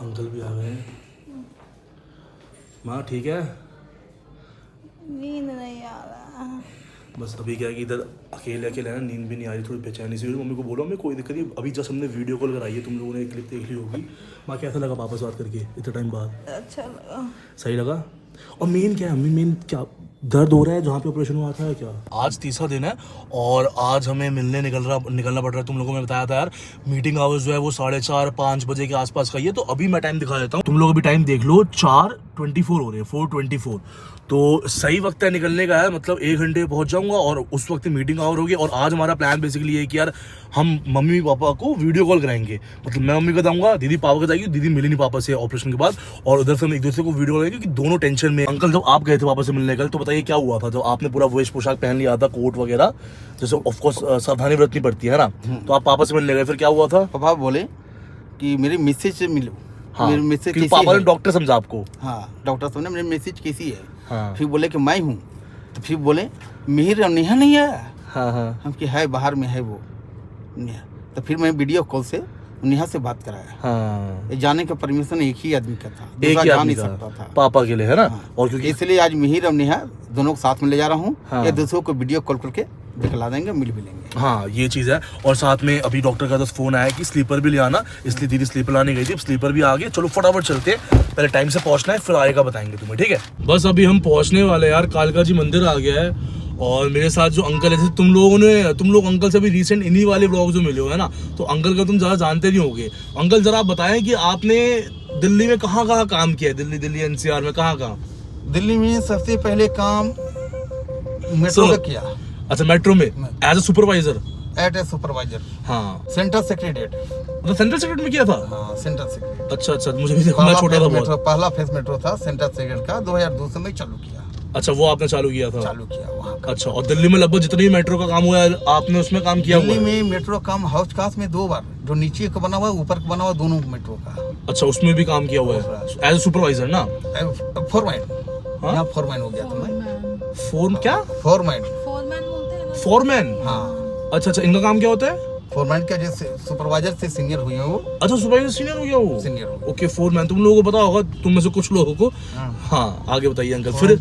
Uncle भी आ गए हैं। माँ ठीक है? नींद नहीं आ रहा। बस अभी क्या है कि इधर अकेले अकेले है ना, नींद भी नहीं आ रही, थोड़ी बेचैनी सी हो रही। मम्मी को बोलो हमें कोई दिक्कत नहीं, अभी जस्ट हमने वीडियो कॉल कराई है, तुम लोगों ने एक क्लिप देख ली होगी। माँ कैसा लगा पापा से बात करके इतने टाइम बाद? अच्छा लगा। सही लगा? और मेन क्या है मम्मी, मेन क्या दर्द हो रहा है जहाँ पे ऑपरेशन हुआ था क्या? आज तीसरा दिन है और आज हमें मिलने निकलना पड़ रहा है। तुम लोगों को मैं बताया था यार, मीटिंग आवर्स जो है वो 4:30-5 बजे के आसपास का ही है। तो अभी मैं टाइम दिखा देता हूँ, तुम लोग अभी टाइम देख लो, 4:24 हो रहे हैं, 4:24। तो सही वक्त है निकलने का है, मतलब 1 घंटे पहुंच जाऊंगा और उस वक्त मीटिंग आवर होगी। और आज हमारा प्लान बेसिकली है कि यार हम मम्मी पापा को वीडियो कॉल कराएंगे, मतलब मैं मम्मी को बताऊंगा, दीदी पापा को बताएगी। दीदी मिली नहीं पापा से ऑपरेशन के बाद, और उधर से हम एक दूसरे को वीडियो कॉल, क्योंकि दोनों टेंशन में। अंकल जब आप गए थे पापा से मिलने कल, तो बताइए क्या हुआ था? जब आपने पूरा वेश पोशाक पहन लिया था, कोट वगैरह, जैसे ऑफकोर्स सावधानी बरतनी पड़ती है ना, तो आप पापा से मिलने गए, फिर क्या हुआ था? पापा बोले कि मेरी मिसेज से मिलो। हाँ, मेरी मिसेज क्योंकि कैसी पापा ने है? डॉक्टर समझा आपको। हाँ, डॉक्टर साहब ने मेरी मिसेज कैसी है? हाँ। फिर बोले कि मैं हूँ। तो फिर बोले मिहिर और नेहा नहीं आया? हाँ हाँ हम कि है, बाहर में है वो नेहा। तो फिर मैं वीडियो कॉल से नेहा से बात कराया। हाँ, ये जाने का परमिशन एक ही आदमी का था, एक दूसरा ही जा आदमी नहीं था सकता था। पापा के लिए, है ना? हाँ। और क्योंकि इसलिए आज मिहिर और नेहा दोनों को साथ में ले जा रहा हूँ। हाँ। एक दूसरे को वीडियो कॉल करके दिखला देंगे, मिल भी लेंगे। हाँ ये चीज़ है। और साथ में अभी डॉक्टर का बस फोन आया कि स्लीपर भी ले आना, इसलिए दीदी स्लीपर लाने गई थी, अब स्लीपर भी आ गए। चलो फटाफट चलते हैं, पहले टाइम से पहुंचना है, फिर आएगा बताएंगे तुम्हें, ठीक है? बस अभी हम पहुंचने वाले यार, कालका जी मंदिर आ गया है। और मेरे साथ जो अंकल है, तुम लोग अंकल से भी रिसेंट इन्हीं वाले ब्लॉग जो मिले हो, है ना, तो अंकल का तुम ज़्यादा जानते नहीं होगे। अंकल जरा आप बताएं कि आपने दिल्ली में कहाँ कहाँ काम किया है? दिल्ली NCR में कहाँ कहाँ? दिल्ली में सबसे पहले काम मेट्रो का किया। अच्छा, मेट्रो में as a supervisor? At a supervisor. हाँ, सेंट्रल सेक्रेटरीट। तो सेंट्रल सेक्रेटरी में किया था? हाँ, सेंट्रल सेक्रेटरीट। अच्छा, मुझे भी देखो, मैं छोटा था बहुत। पहला फेस मेट्रो था सेंट्रल सेक्रेटरीट का, 2002 में चालू किया। अच्छा, वो आपने चालू किया था? चालू किया वहाँ का। अच्छा, और दिल्ली में लगभग जितने भी मेट्रो का काम हुआ है आपने उसमें काम किया हुआ दिल्ली है? में मेट्रो काम हाउस कास्ट में 2 बार, जो नीचे का बना हुआ ऊपर का बना हुआ, दोनों मेट्रो का। अच्छा, उसमें भी काम किया हुआ है एज ए सुपरवाइजर ना? फोरमैन। हाँ? यहाँ फोरमैन हो गया था मैं। क्या फोरमैन फोरमैन। बोलते हैं ना। फोरमैन? हाँ, अच्छा, इनका काम क्या होता है? फोरमैन का जैसे सुपरवाइजर से सीनियर हुए हैं वो। अच्छा, सुपरवाइजर सीनियर हो गया वो? सीनियर हो गया। Okay, foreman. तुम लोगों को पता होगा, तुम में से कुछ लोगों को। हाँ। हाँ, आगे बताइए अंकल। फिर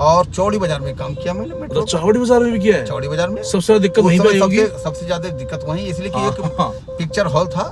और चौड़ी बाजार में काम किया मैंने मेट्रो। चावड़ी बाजार में भी किया है? चौड़ी बाजार में सबसे ज्यादा दिक्कत उस वहीं पे समय होगी? सबसे ज्यादा दिक्कत वहीं, इसलिए कि हाँ, एक हाँ। पिक्चर हॉल था,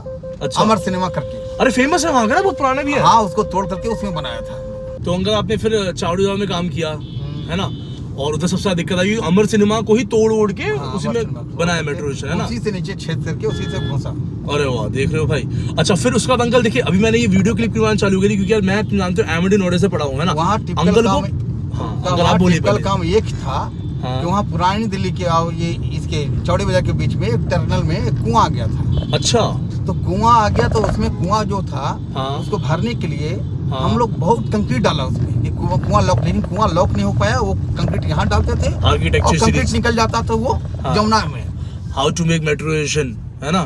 अच्छा। अमर सिनेमा करके। अरे फेमस है वहाँ का ना, बहुत पुराना भी है। हाँ, उसको तोड़ करके उसमें बनाया था। तो अंकल आपने फिर चावड़ी बाजार में काम किया, है ना? और उधर सबसे ज्यादा दिक्कत आई अमर सिनेमा को ही तोड़ ओड़ के हाँ, उसी अमर में सिनेमा को बनाया तोड़ मेट्रो के स्टेशन, है ना? उसी से नीचे छेद करके उसी से घुसा। अरे वाह, देख रहे हो भाई। अच्छा, फिर उसके बाद अंकल देखिए, अभी मैंने ये वीडियो क्लिप करवाना चालू करी, क्योंकि यार मैं, तुम जानते हो, एमडी नोएडा से पढ़ा हूँ, है ना? वहाँ टिपिकल अंकल काम को हाँ, का अंकल आप वहाँ बोलिए टिपिकल पहले। काम एक था हाँ। कि वहाँ पुरानी दिल्ली के ये इसके चौड़ी बाजार के बीच में एक टर्मिनल में एक कुआं आ गया था। अच्छा। तो कुआं आ गया, तो उसमें कुआं जो था, हाँ। उसको भरने के लिए हाँ। हम लोग बहुत कंक्रीट डाला उसमें, कि कुआं लॉक, लेकिन कुआं लॉक नहीं हो पाया। वो कंक्रीट यहाँ डालते थे और आर्किटेक्चर कंक्रीट सीरीज निकल जाता था वो हाँ। जमुना में। How to make metro station, है ना?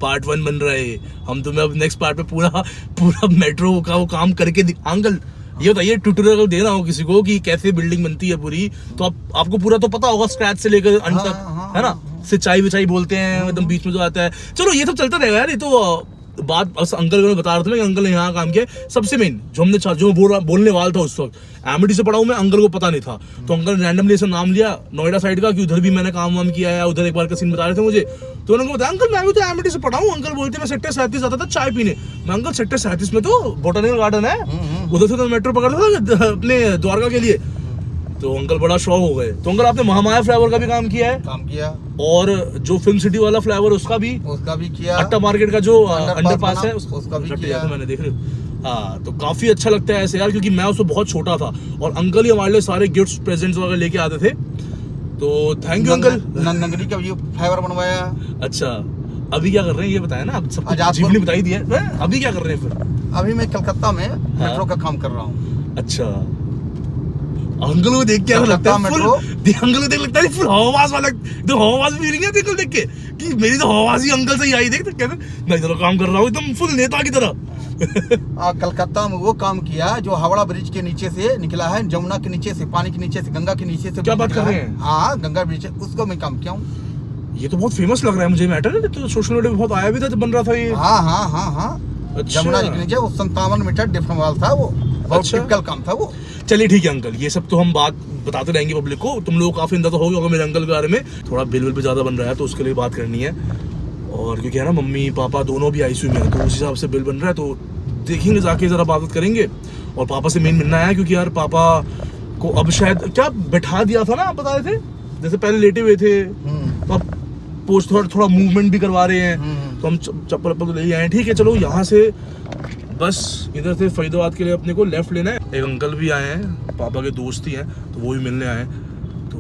पार्ट 1 बन रहा है। हम तुम्हें अब नेक्स्ट पार्ट पे पूरा मेट्रो का वो काम करके अंकल ये बताइए, ट्यूटोरियल दे रहा हूँ किसी को कि कैसे बिल्डिंग बनती है पूरी, तो आपको पूरा तो पता होगा, स्क्रैच से लेकर अंत हाँ, तक, हाँ, है ना? सिंचाई विचाई बोलते हैं एकदम बीच में जो आता है। चलो ये सब चलता रहेगा यार, ये तो बात बस अंकल को बता रहा था मैं कि अंकल ने यहाँ काम किया। सबसे मेन जो बोलने वाला था उस वक्त, एमडी से पढ़ा हूँ मैं, अंकल को पता नहीं था, तो अंकल ने रैंडमली ऐसा नाम लिया नोएडा साइड का, कि उधर भी मैंने काम वाम किया है, उधर एक बार का सीन बता रहे थे मुझे। तो उन्होंने बताया, अंकल मैं भी तो एमडी से पढ़ा हूँ। अंकल बोलते मैं सेक्टर 37 आता था चाय पीने। मैं, अंकल सेक्टर 37 में तो बोटानिकल गार्डन है, उधर से तो मेट्रो पकड़ता था अपने द्वारका के लिए। तो अंकल बड़ा शौक हो गए। तो अंकल आपने महामाया फ्लाईओवर का भी काम किया है? काम किया। और जो फिल्म सिटी वाला फ्लाईओवर उसका भी किया। अट्टा मार्केट का जो अंडरपास है उसका भी किया। मैंने देख रहे हो। हाँ, तो काफी अच्छा लगता है ऐसे यार, क्योंकि मैं उसको बहुत छोटा था और अंकल ही हमारे लिए सारे गिफ्ट्स प्रेजेंट्स वगैरह लेके आते थे। तो थैंक यू अंकल। नगरी का भी फ्लाईओवर बनवाया। अच्छा, अभी क्या कर रहे हैं ये बताया ना, अब सब जीवनी बताई दी है। अभी क्या कर रहे हैं फिर? अभी मैं कलकत्ता में मेट्रो का काम कर रहा हूँ। अच्छा, अंकल को देख के ऐसा लगता है फुल, अंकल को देख लगता है फुल हवाबाज वाला, तो हवाबाज फीलिंग है अंकल देख के कि मेरी तो हवाबाज ही अंकल से ही आई। देख तो कहते मैं इधर काम कर रहा हूँ एकदम फुल नेता की तरह। कलकत्ता में वो काम किया जो हावड़ा ब्रिज के नीचे से निकला है, जमुना के नीचे से, पानी के नीचे से, गंगा के नीचे से। क्या बात कर रहे हैं? हाँ, गंगा ब्रिज, उसको मैं काम किया हूँ। ये तो बहुत फेमस लग रहा है मुझे मैटर, तो सोशल मीडिया पे बहुत आया भी था जब बन रहा था ये। हाँ हाँ हाँ हाँ, अच्छा। जमुना जी के नीचे वो 57 मीटर डिफरवाल था वो, बहुत अच्छा। टिपिकल काम था वो। चलिए ठीक है अंकल, ये सब तो हम बात बताते रहेंगे पब्लिक को। तुम लोग काफ़ी अंदाजा हो गया होगा मेरे अंकल के बारे में। थोड़ा बिल भी ज़्यादा बन रहा है तो उसके लिए बात करनी है। और क्योंकि है ना मम्मी पापा दोनों भी आईसीयू में है, तो उस हिसाब से बिल बन रहा है, तो देखेंगे जाके ज़रा बात करेंगे। और पापा से मेन मिलना है, क्योंकि यार पापा को अब शायद क्या बैठा दिया था ना, आप बता रहे थे जैसे पहले लेटे हुए थे, तो अब पोस्ट थोड़ा मूवमेंट भी करवा रहे हैं, तो हम चप्पल तो ले आए हैं। ठीक है चलो, यहाँ से बस इधर से फरीदाबाद के लिए अपने को लेफ्ट लेना है। एक अंकल भी आए हैं, पापा के दोस्त ही हैं, तो वो भी मिलने आए हैं, तो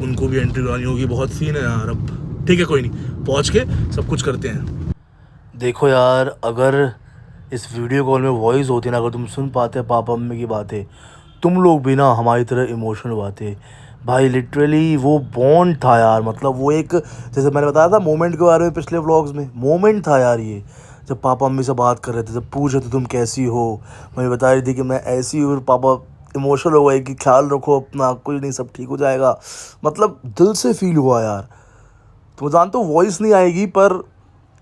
उनको भी एंट्री करानी होगी। बहुत सीन है यार अब। ठीक है कोई नहीं, पहुँच के सब कुछ करते हैं। देखो यार, अगर इस वीडियो कॉल में वॉइस होती ना, अगर तुम सुन पाते पापा मम्मी की बातें, तुम लोग भी ना हमारी तरह इमोशनल बातें भाई, लिटरली वो बॉन्ड था यार। मतलब वो एक, जैसे मैंने बताया था मोमेंट के बारे में पिछले व्लॉग्स में, मोमेंट था यार ये। जब पापा मम्मी से बात कर रहे थे, जब पूछ रहे थे तुम कैसी हो, मम्मी बता रही थी कि मैं ऐसी हूँ, पापा इमोशनल हो गए कि ख्याल रखो अपना, कुछ नहीं सब ठीक हो जाएगा। मतलब दिल से फील हुआ यार। तुम जानते हो वॉइस नहीं आएगी, पर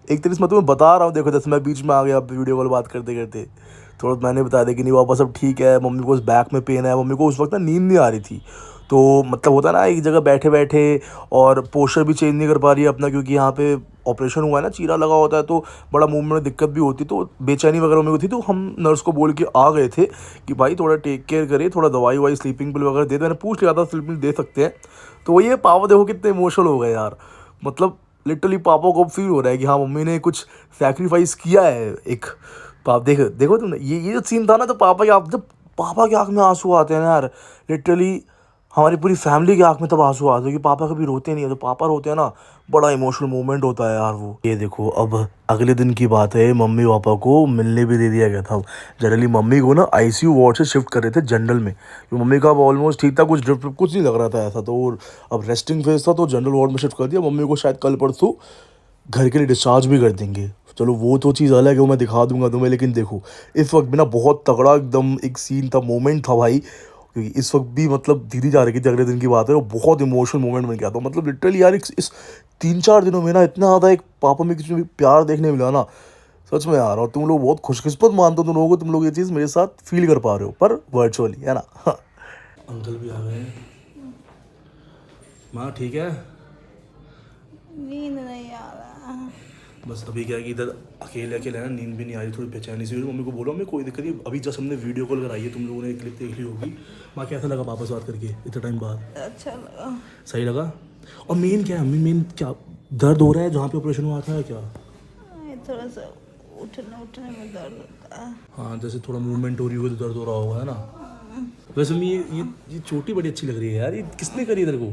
एक तरीके से मैं तुम्हें बता रहा हूँ। देखो जैसे मैं बीच में आ गया वीडियो कॉल बात करते करते, थोड़ा मैंने बता दिया कि नहीं पापा सब ठीक है, मम्मी को उस बैक में पेन है। मम्मी को उस वक्त ना नींद नहीं आ रही थी, तो मतलब होता है ना एक जगह बैठे बैठे, और पोस्चर भी चेंज नहीं कर पा रही है अपना, क्योंकि यहाँ पे ऑपरेशन हुआ है ना, चीरा लगा होता है, तो बड़ा मूवमेंट में दिक्कत भी होती, तो बेचैनी वगैरह मम्मी को थी। तो हम नर्स को बोल के आ गए थे कि भाई थोड़ा टेक केयर करिए, थोड़ा दवाई वाई स्लीपिंग पिल वगैरह दे दो। मैंने पूछ लिया था स्लीपिंग दे सकते हैं, तो वो ये पापा देखो कितने इमोशनल हो गए यार। मतलब लिटरली पापा को फील हो रहा है कि हाँ मम्मी ने कुछ सैक्रिफाइस किया है एक। पाप देखो तुमने ये जो सीन था ना, तो पापा के आँख में आंसू आते हैं ना यार, लिटरली हमारी पूरी फैमिली की आँख में तब आंसू आते हैं, क्योंकि पापा कभी रोते नहीं है, तो पापा रोते हैं ना, बड़ा इमोशनल मोमेंट होता है यार वो। ये देखो अब अगले दिन की बात है, मम्मी पापा को मिलने भी दे दिया गया था। जनरली मम्मी को ना आईसीयू वार्ड से शिफ्ट कर रहे थे जनरल में, क्योंकि मम्मी का ऑलमोस्ट ठीक था, कुछ नहीं लग रहा था ऐसा, तो अब रेस्टिंग फेज था, तो जनरल वार्ड में शिफ्ट कर दिया। मम्मी को शायद कल परसों घर के लिए डिस्चार्ज भी कर देंगे। चलो वो तो चीज़ अलग है, वो मैं दिखा दूंगा तुम्हें। लेकिन देखो इस वक्त भी ना बहुत तगड़ा एकदम एक सीन था, मोमेंट था भाई, क्योंकि इस वक्त भी मतलब दीदी जा रही थी, अगले दिन की बात है, वो बहुत इमोशनल मोमेंट बन गया था। मतलब लिटरली यार इस 3-4 दिनों में ना इतना ज़्यादा एक पापा में किसी में प्यार देखने मिला ना, सच में यार। और तुम लोग बहुत खुशकिस्मत मानते हो तुम लोगों को, तुम लोग ये चीज़ मेरे साथ फील कर पा रहे हो, पर वर्चुअली, है ना। अंकल भी आ गए हैं। माँ ठीक है? नींद नहीं आ रहा। बस अभी क्या है कि इधर अकेले है ना, नींद भी नहीं आ रही, थोड़ी बेचैनी सी। मम्मी को बोलो, मैं कोई दिक्कत नहीं, अभी जस्ट हमने वीडियो कॉल कराई है, तुम लोगों ने क्लिप देख ली होगी। माँ कैसा लगा पापा से बात करके इतने टाइम बाद? अच्छा लगा। सही लगा? और मेन क्या है मम्मी, मेन क्या दर्द हो रहा है जहाँ पे ऑपरेशन हुआ था क्या? ये थोड़ा सा उठने में दर्द होता है। हाँ, जैसे थोड़ा मूवमेंट हो रही होगी तो दर्द हो रहा होगा, है ना। वैसे मैं ये चोटी बड़ी अच्छी लग रही है यार, ये किसने करी इधर को?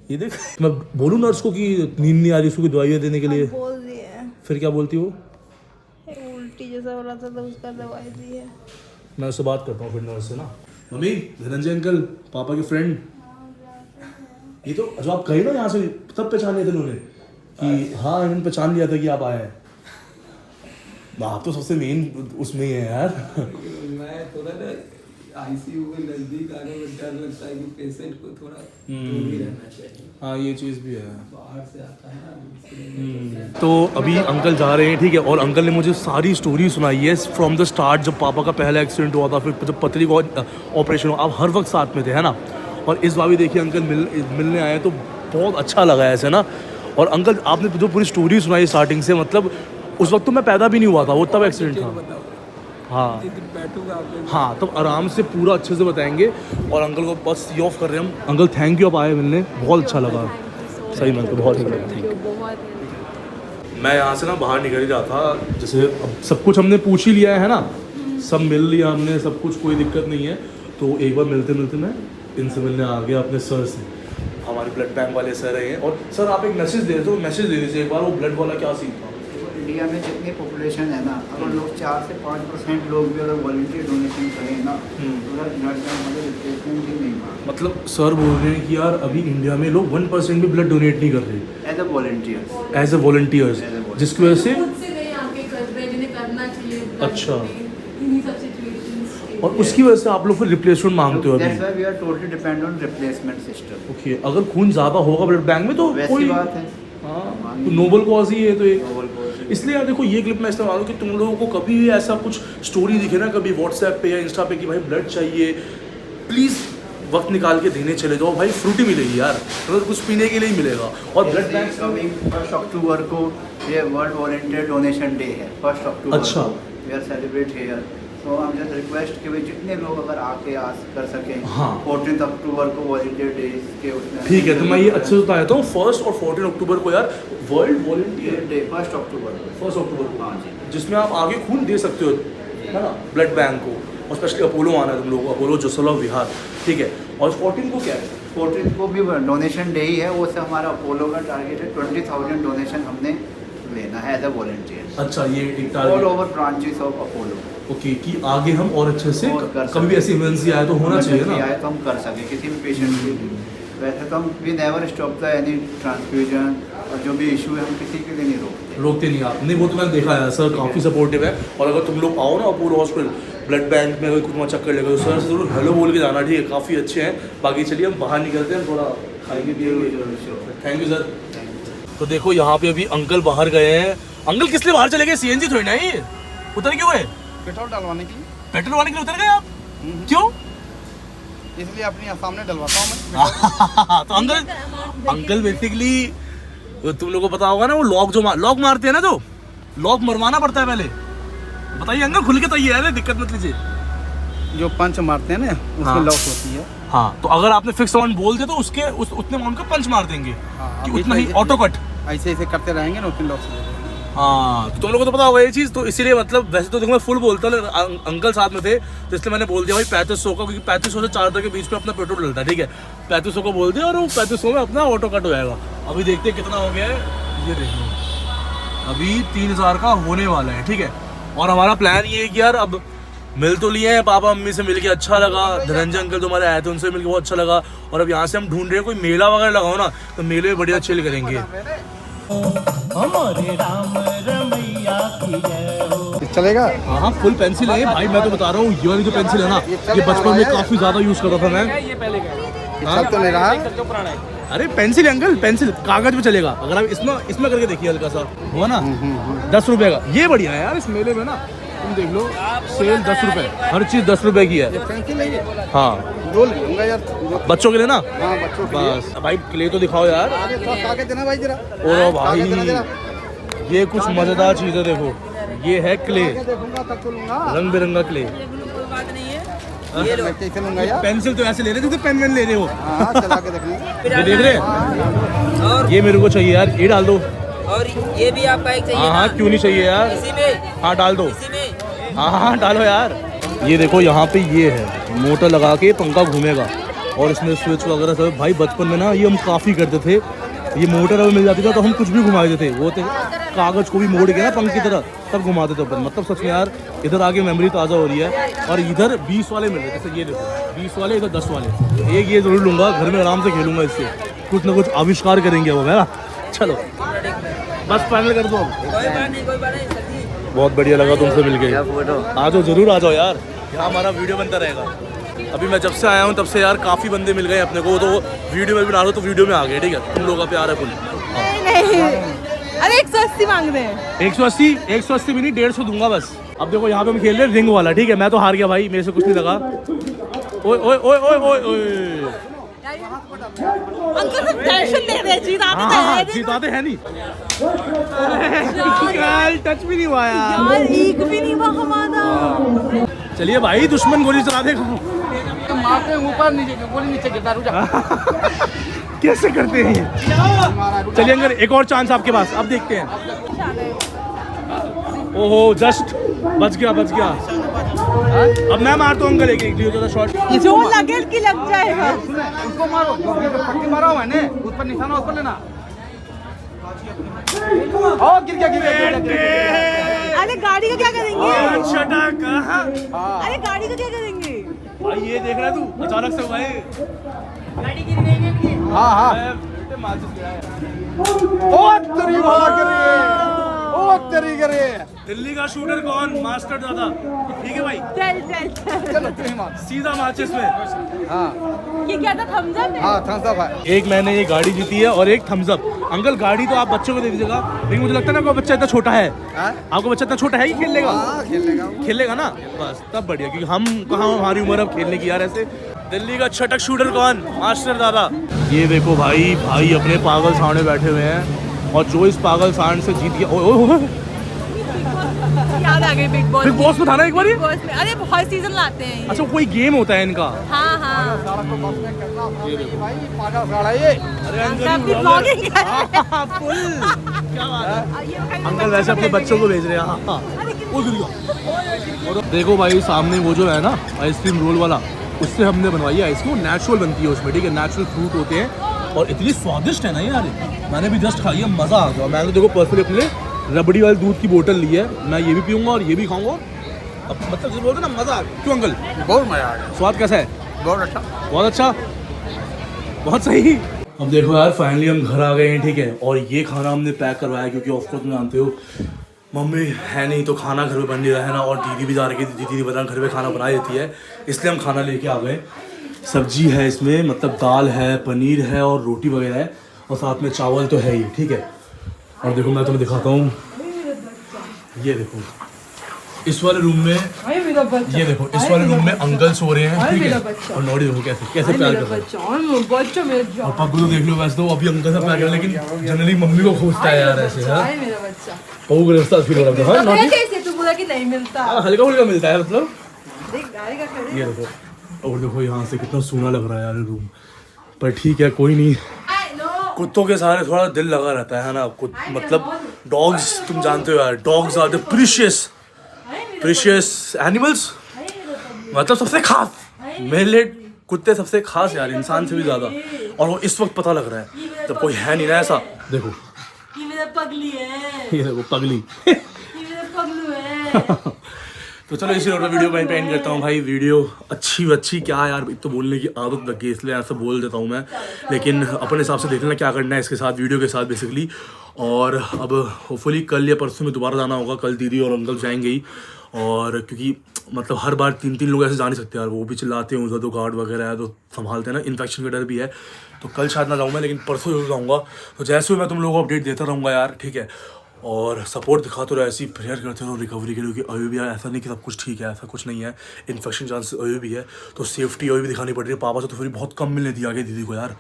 ये देख, मैं बोलूँ नर्स को कि नींद नहीं आ रही, उसको दवाइयाँ देने के लिए? बोल दिए। फिर क्या बोलती हो? उल्टी जैसा हो रहा था तो उसका दवाई दी है। मैं उससे बात करता हूँ फिर नर्स से ना। मम्मी, धनंजय अंकल पापा के फ्रेंड, ये तो जो आप कहे ना यहाँ से, तब पहचान लिया था उन्होंने कि हाँ इन्होंने पहचान लिया था कि आप आए हैं। आप तो सबसे मेन उसमें ही है यार। मैं थोड़ा ना आईसीयू में नजदीक आने में डर लगता है कि पेशेंट को थोड़ा दूर ही रहना चाहिए। हाँ ये चीज़ भी है, बाहर से आता है ना। तो अभी अंकल जा रहे हैं, ठीक है। और अंकल ने मुझे सारी स्टोरी सुनाई है फ्रॉम द स्टार्ट, जब पापा का पहला एक्सीडेंट हुआ था, फिर जब पतली का ऑपरेशन हुआ, आप हर वक्त साथ में थे, है ना। और इस बार भी देखिए अंकल मिलने आए, तो बहुत अच्छा लगा ऐसे ना। और अंकल आपने जो पूरी स्टोरी सुनाई स्टार्टिंग से, मतलब उस वक्त तो मैं पैदा भी नहीं हुआ था, वो तब एक्सीडेंट था। हाँ बैठूंगा हाँ, तो आराम से पूरा अच्छे से बताएंगे। और अंकल को बस सी ऑफ कर रहे हैं हम। अंकल थैंक यू, आप आए मिलने, बहुत अच्छा लगा। सही में बहुत अच्छा लगा, थैंक यू। मैं यहाँ से ना बाहर निकल ही रहा था, जैसे अब सब कुछ हमने पूछ ही लिया है ना, सब मिल लिया हमने, सब कुछ, कोई दिक्कत नहीं है। तो एक बार मिलते मिलते मैं इनसे मिलने आ गया अपने सर से, हमारे ब्लड बैंक वाले सर हैं। और सर आप एक मैसेज दे दो, मैसेज दे दीजिए एक बार, वो ब्लड वाला क्या सीन था? इंडिया में जितनी पॉपुलेशन है ना, अगर लोग 4 से 5% लोग भी अगर वॉलंटियर डोनेशन करें ना, तो ब्लड बैंक वाले रिप्लेसमेंट ही नहीं मांगते। मतलब सर बोल रहे हैं कि यार अभी इंडिया में लोग 1% भी ब्लड डोनेट नहीं कर रहे as a volunteer, as a volunteers, जिसकी वजह से अच्छा, और उसकी वजह से आप लोग फिर रिप्लेसमेंट मांगते हो अभी। That's why we are totally depend on replacement system. Okay, अगर खून ज़्यादा होगा ब्लड बैंक में तो वैसी कोई बात है, हाँ, तो नोबल कॉज ही है तो एक। इसलिए यार देखो ये क्लिप मैं इस्तेमाल हूँ कि तुम लोगों को कभी भी ऐसा कुछ स्टोरी दिखे ना कभी व्हाट्सएप पे या इंस्टा पे कि भाई ब्लड चाहिए, प्लीज़ वक्त निकाल के देने चले जाओ भाई, फ्रूटी मिलेगी यार, मतलब कुछ पीने के लिए ही मिलेगा। और ब्लड बैंक कमिंग 1 अक्टूबर को ये वर्ल्ड वॉलंटियर डोनेशन डे है, 1 अक्टूबर। अच्छा। वी आर सेलिब्रेट हियर, तो हम जस्ट रिक्वेस्ट कि भाई जितने लोग अगर आके आज कर सकें। हाँ। 14 अक्टूबर को वॉलंटियर डे के उसमें। ठीक है, तो मैं ये अच्छे से बता देता हूँ। 1 और 14 अक्टूबर को यार वर्ल्ड वॉलंटियर डे 1 अक्टूबर को। 1 अक्टूबर को, हाँ जी। जिसमें आप आगे खून दे सकते हो, है ना, ब्लड बैंक को। और स्पेशली अपोलो आना है तुम लोगों को, अपोलो जसोला विहार, ठीक है। और 14 को क्या है? 14 को भी डोनेशन डे ही है, वो से हमारा अपोलो का टारगेट है 20,000 डोनेशन हमने लेना है एज अ वॉलंटियर। अच्छा, ये एक all target, over branches of Apollo. Okay, कि आगे हम और अच्छे से और कर कभी भी ऐसी इमरजेंसी आए तो होना चाहिए ना। आए तो हम कर सके किसी भी पेशेंट के लिए। वैसे तो हम we never stop the any transfusion, और जो भी इशू है हम किसी के लिए नहीं रोकते नहीं आप, नहीं वो तो मैंने देखा है सर, काफ़ी सपोर्टिव है। और अगर तुम लोग आओ ना अपोलो हॉस्पिटल ब्लड बैंक में, अगर कुछ वहाँ चक्कर लगे तो सर से जरूर हेलो बोल के जाना, ठीक है, काफ़ी अच्छे हैं। बाकी चलिए हम बाहर निकलते हैं, थोड़ा खाएंगे पिएंगे। Thank you sir. तो देखो यहाँ पे अभी अंकल बाहर गए हैं। अंकल किस लिए बाहर चले गए? सीएनजी थोड़ी ना ये, उतर क्यों गए? पेट्रोल डलवाने के लिए। पेट्रोल वाले के लिए उतर गए आप? क्यों? इसलिए अपने सामने डलवाता हूँ मैं। तो अंकल बेसिकली तुम लोगों को पता होगा ना, वो लॉक मारते हैं ना, जो लॉक मरवाना पड़ता है पहले। बताइए अंकल, खुल के तो ये है, दिक्कत मत लीजिए। जो पंच मारते हैं ना उसमें हाँ। लॉस होती है। हाँ, तो अगर आपने फिक्स अमाउंट बोल दिया तो उसके उतने अमाउंट का पंच मार देंगे कि उतना ही ऑटो कट। ऐसे ऐसे करते रहेंगे ना उतने लॉस हो जाएगा। हाँ, तो तुम लोगों को तो पता होगा ये चीज़, तो इसीलिए मतलब वैसे तो देखो मैं फुल बोलता, अंकल साथ में थे तो इसलिए मैंने बोल दिया भाई 3500 का, क्योंकि 3500 से 4 के बीच में अपना पेट्रोल डलता है, ठीक है। 3500 को बोल दिया और वो 3500 में अपना ऑटो कट हो जाएगा। अभी देखते हैं कितना हो गया है, ये देख लो, अभी 3000 का होने वाला है, ठीक है। और हमारा प्लान ये है कि यार अब मिल तो लिए हैं, पापा मम्मी से मिलके अच्छा लगा, धनंजय अंकल जो हमारे आए थे उनसे मिलके बहुत अच्छा लगा। और अब यहाँ से हम ढूंढ रहे हैं कोई मेला वगैरह लगाओ ना, तो मेले में बढ़िया चिल करेंगे। हमारे राम रमैया की जय हो। चलेगा। हाँ, फुल पेंसिल है भाई, मैं तो बता रहा हूँ, ये वाली जो पेंसिल है ना, ये बचपन में काफी ज्यादा यूज करता था मैं। चल तो नहीं रहा। अरे पेंसिल अंकल, पेंसिल कागज पे चलेगा। अगर आप इसमें करके देखिए हल्का सा, हुआ ना 10 रुपए का। ये बढ़िया है यार, इस मेले में ना तुम देख लो, सेल 10 रुपए, हर चीज 10 रुपए की है। हाँ, दो लूंगा यार, बच्चों के लिए ना। हाँ बच्चों के लिए। बस भाई क्ले तो दिखाओ यार। कागज देना भाई जरा। ओ भाई, ये कुछ मजेदार चीज है, देखो ये है क्ले, देखूंगा तब तो लूंगा। रंग बिरंगा क्ले। कैसे लूंगा यार? पेंसिल तो ऐसे ले रहे थे, पेन वेन ले रहे हो। हाँ चला के देखना। ये देख रहे हैं, ये मेरे को चाहिए यार, ये डाल दो। और ये भी आपका एक चाहिए। हाँ, क्यों नहीं चाहिए यार? इसी में, हाँ डाल दो। इसी में। हाँ डालो यार। ये देखो यहाँ पे ये है, मोटर लगा के पंखा घूमेगा और इसमें स्विच वगैरह सब। भाई बचपन में ना ये हम काफ़ी करते थे, ये मोटर अगर मिल जाती था तो हम कुछ भी घुमा देते थे। वो थे कागज़ को भी मोड़ के ना पंख की तरह तब घुमाते थे अपन। मतलब सच में यार, इधर आके मेमोरी ताज़ा हो रही है। और इधर 20 वाले मिल रहे, जैसे ये देखो 20 वाले, इधर 10 वाले। एक ये ज़रूर लूँगा, घर में आराम से खेलूँगा इससे, कुछ ना कुछ आविष्कार करेंगे वो, है ना। चलो बस फाइनल कर दो अब। कोई बात नहीं, कोई बात नहीं। बहुत बढ़िया लगा तुमसे मिलके। आ जाओ, जरूर आ जाओ यार, यहाँ हमारा वीडियो बनता रहेगा। अभी मैं जब से आया हूँ तब से यार काफ़ी बंदे मिल गए अपने को, तो वीडियो में भी बना लो तो वीडियो में आ गए, ठीक है। तुम लोगों का प्यार है फुल। नहीं, अरे 180 मांग रहे हैं। 180 भी नहीं, 150 दूंगा बस। अब देखो यहाँ पे हम खेल रहे हैं रिंग वाला, ठीक है। मैं तो हार गया भाई, मेरे से कुछ नहीं लगा। ओए ओए ओए ओए ओए ओए, अंकल सब टेंशन ले रहे हैं, जीताते हैं नहीं। टच भी नहीं हुआ यार, एक भी नहीं हुआ हमारा। चलिए भाई, दुश्मन गोली चला देगा। मारते हैं ऊपर नीचे, गोली नीचे गिरता, रुक जा। कैसे करते हैं ये? चलिए अंकल, एक और चांस आपके पास, अब देखते हैं। ओहो, जस्ट बच गया, बच गया। अब मैं मारता हूँ अंकल, एक शॉट। जो लगे कि लग जाएगा। उसको मारो, पट्टी मारा हुआ है ना, उस पर निशाना उस पर लेना। ओ गिर गया, गिर गया, गिर गया। अरे गाड़ी का क्या करेंगे? कहाँ? अरे गाड़ी का क्या करेंगे? भाई ये देख रहा है तू, अचानक से भाई। हाँ हाँ। ओ तेरी भाग रही है, ओ तेरी गिर रही है। दिल्ली का शूटर कौन? मास्टर दादा। ठीक है भाई, चल सीधा माचिस में। ये क्या था, थम्स अप है? हाँ थम्स अप है। एक मैंने ये गाड़ी जीती है और एक थम्स अप। अंकल गाड़ी तो आप बच्चों को दे दीजिएगा, लेकिन मुझे लगता है ना आपका बच्चा इतना छोटा है। आपका बच्चा इतना छोटा है कि खेल लेगा? खेलेगा ना, बस तब बढ़िया, क्योंकि हम कहाँ, हमारी उम्र अब खेलने की यार ऐसे। दिल्ली का छटक शूटर कौन? मास्टर दादा। ये देखो भाई, भाई अपने पागल सांड बैठे हुए हैं, और जो इस पागल सांड से जीत गया। याद आ गई बिग बॉस। बिग बॉस में था ना एक बार ये? बिग बॉस में, अरे बहुत सीजन लाते हैं ये। अच्छा, कोई गेम होता है इनका? हाँ हाँ। अपनी अंकल vlogging कर रहे हैं। क्या बात है। ये खाई अंकल वैसे अपने बच्चों को भेज रहे हैं। हाँ वो गिर गया। और देखो भाई सामने वो जो है ना आइसक्रीम रोल वाला, उससे हमने बनवाई है आइसक्रीम। नेचुरल बनती है उसमें, ठीक है, नेचुरल फ्रूट होते हैं और इतनी स्वादिष्ट है ना यार। मैंने भी जस्ट खाई है, मज़ा आ गया। मैंने देखो पर्सनली अपने रबड़ी वाले दूध की बोतल ली है, मैं ये भी पीऊँगा और ये भी खाऊँगा। अब मतलब जैसे बोलते ना, मज़ा आ गया। क्यों अंकल? बहुत मजा आ गया, स्वाद कैसा है? बहुत अच्छा। बहुत अच्छा, बहुत सही। अब देखो यार, फाइनली हम घर आ गए हैं, ठीक है। और ये खाना हमने पैक करवाया क्योंकि ऑफकोर्स तुम जानते हो मम्मी है नहीं तो खाना घर में बन नहीं रहा है ना, और दीदी भी जा रही थी, दीदी बता घर में खाना बना देती है, इसलिए हम खाना लेके आ गए। सब्जी है इसमें, मतलब दाल है, पनीर है और रोटी वगैरह है, और साथ में चावल तो है ही, ठीक है। और देखो मैं तुम्हें दिखाता हूँ, ये देखो इस वाले रूम में, ये देखो इस वाले रूम में अंकल सो रहे हैं, ठीक है। और नोडी देखो कैसे कैसे प्यार कर रहा है। और पग्गू तो देख लो, वैसे तो अभी अंकल से प्यार कर रहा है, लेकिन जनरली मम्मी को खोजता है यार ऐसे। पग्गू को रिश्ता फील हो रहा है। हाँ कैसे तू बोला कि नहीं मिलता? हल्का फुल्का मिलता है मतलब। देख गाड़ी का खड़ी। ये देखो, और देखो यहाँ से कितना सूना लग रहा है यार रूम, पर ठीक है कोई नहीं। कुत्तों के सहारे थोड़ा दिल लगा रहता है ना। मतलब डॉग्स, तुम जानते हो यार, dogs are the precious animals, मतलब सबसे खास। मेरे लिए कुत्ते सबसे खास यार, इंसान से भी ज़्यादा। और वो इस वक्त पता लग रहा है जब कोई है नहीं ना ऐसा। देखो ये मेरा पगली है। ये देखो पगली। ये मेरा पगलू है। तो चलो इसी नोट पर वीडियो मैं एंड करता हूँ भाई। वीडियो अच्छी क्या यार, एक तो बोलने की आदत लग गई इसलिए ऐसा बोल देता हूँ मैं, लेकिन अपने हिसाब से देख लेना क्या करना है इसके साथ, वीडियो के साथ बेसिकली। और अब होपफुली कल या परसों में दोबारा जाना होगा, कल दीदी और अंकल जाएंगे ही। और क्योंकि मतलब हर बार 3 लोग ऐसे जा नहीं सकते यार, वो भी चिल्लाते हैं उधर, तो गार्ड वगैरह है तो संभालते हैं ना, इन्फेक्शन का डर भी है। तो कल शायद ना जाऊँ मैं, लेकिन परसों जरूर जाऊँगा। तो जैसे मैं तुम लोगों को अपडेट देता रहूँगा यार, ठीक है। और सपोर्ट दिखाते रहो, ऐसी प्रेयर करते रहो रिकवरी के लिए, क्योंकि अभी भी यार ऐसा नहीं कि सब कुछ ठीक है, ऐसा कुछ नहीं है। इन्फेक्शन चांस अभी भी है, तो सेफ्टी अभी भी दिखानी पड़ रही है। पापा से तो फिर बहुत कम मिलने दिया गया दीदी को यार,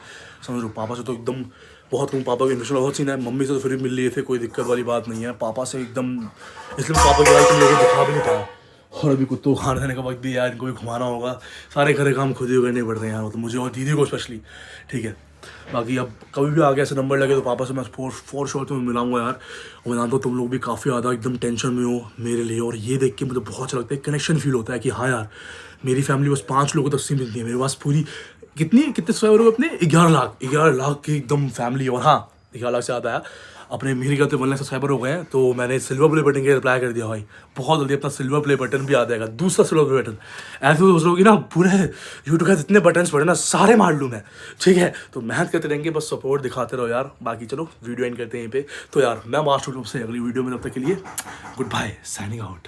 समझ लो। पापा से तो एकदम बहुत कम, पापा का इन्फेक्शन बहुत सीन है। मम्मी से तो फिर भी मिल लिए थे, कोई दिक्कत वाली बात नहीं है। पापा से एकदम, इसलिए पापा के बाद तुम लोगों को दिखा भी नहीं पाया। और अभी कुत्तों को खाना देने का वक्त भी यार, इनको भी घुमाना होगा, सारे घर काम खुद ही करने पड़ रहे हैं यार, तो मुझे और दीदी को स्पेशली, ठीक है। बाकी अब कभी भी आगे ऐसे नंबर लगे तो पापा से मैं फॉर श्योर तुम्हें मिलाऊंगा यार। और मैं जानता हूँ तुम लोग भी काफ़ी ज़्यादा एकदम टेंशन में हो मेरे लिए, और ये देख के मुझे बहुत अच्छा लगता है, कनेक्शन फील होता है कि हाँ यार मेरी फैमिली बस 5 लोगों तक सीमित नहीं है, मेरे पास पूरी कितने सब्सक्राइबर हो अपने 11 लाख की एकदम फैमिली। और हाँ 11 लाख से ज़्यादा है अपने, मेरे कहते 1 लाख सब्सक्राइबर हो गए हैं, तो मैंने सिल्वर प्ले बटन के रिप्लाई कर दिया भाई। बहुत जल्दी अपना सिल्वर प्ले बटन भी आ जाएगा, दूसरा सिल्वर प्ले बटन। ऐसे सोच रहे हो कि ना पूरे यूट्यूब के जितने बटन्स पड़े ना सारे मार लूँ मैं, ठीक है। तो मेहनत करते रहेंगे, बस सपोर्ट दिखाते रहो यार। बाकी चलो वीडियो एंड करते हैं यहीं पे। तो यार मैं मास्टर ग्रुप से अगली वीडियो में, तब तक के लिए गुड बाय, साइनिंग आउट।